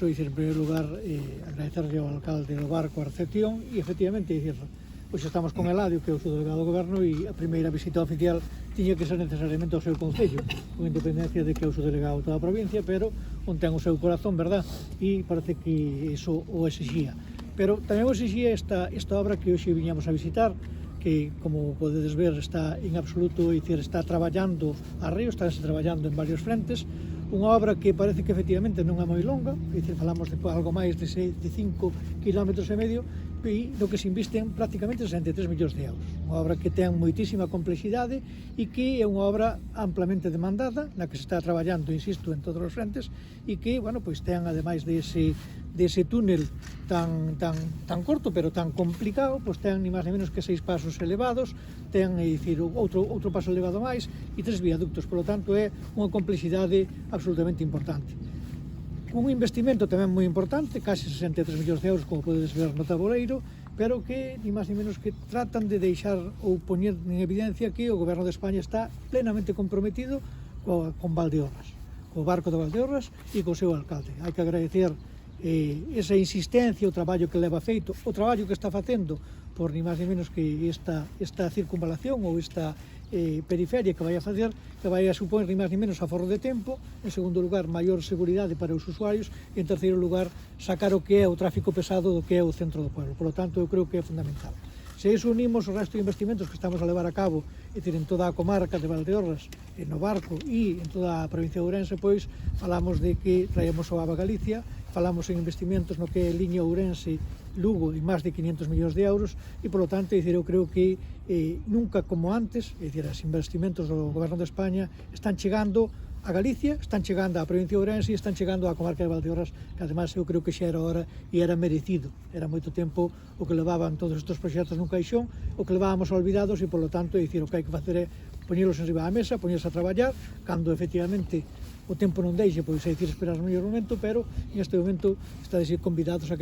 En primeiro lugar, agradecerle ao alcalde do Barco a recepción e, efectivamente, pois estamos con Eladio, que é o seu delegado do goberno, e a primeira visita oficial tiña que ser necesariamente ao seu concello, con independencia de que é o seu delegado de toda a provincia, pero onde ten o seu corazón, verdad? E parece que iso o exixía. Pero tamén o exixía esta obra que hoxe viñamos a visitar, que, como podedes ver, está en absoluto, está traballando a río, está traballando en varios frentes, unha obra que parece que efectivamente non é moi longa, falamos de algo máis de 5,5 km e no que se invisten prácticamente 63 millóns de euros. Unha obra que ten moitísima complexidade e que é unha obra amplamente demandada, na que se está traballando, insisto, en todos os frentes, e que, bueno, pois ten, ademais dese túnel tan corto, pero tan complicado, pois ten ni máis ni menos que 6 pasos elevados, ten, outro paso elevado máis e 3 viaductos, polo tanto é unha complexidade absolutamente importante. Un investimento tamén moi importante, case 63 millóns de euros, como podedes ver no tabuleiro, pero que, ni máis ni menos, que tratan de deixar ou poñer en evidencia que o Goberno de España está plenamente comprometido con Valdeorras, co Barco de Valdeorras e co seu alcalde. Hai que agradecer esa insistencia, o traballo que leva feito, o traballo que está facendo por ni máis ni menos que esta circunvalación ou esta periferia que vai a facer, que vai a supoñer ni máis ni menos aforro de tempo, en segundo lugar, maior seguridade para os usuarios e, en terceiro lugar, sacar o que é o tráfico pesado do que é o centro do pueblo. Por lo tanto, eu creo que é fundamental. Se iso unimos o resto de investimentos que estamos a levar a cabo en toda a comarca de Valdeorras, no Barco e en toda a provincia de Ourense, pois falamos de que traemos o AVA Galicia, falamos en investimentos no que é liña Ourense-Lugo en máis de 500 millóns de euros e, por lo tanto, eu creo que nunca como antes, os investimentos do Goberno de España están chegando a Galicia, están chegando á provincia de Ourense e están chegando á comarca de Valdeorras, que ademais eu creo que xa era hora e era merecido. Era moito tempo o que levaban todos estes proxectos nun caixón, o que levábamos olvidados e, por lo tanto, o que hai que facer é poñelos en riba da mesa, poñerse a traballar, cando efectivamente o tempo non deixe, pois esperar o mellor momento, pero neste momento estades convidados a que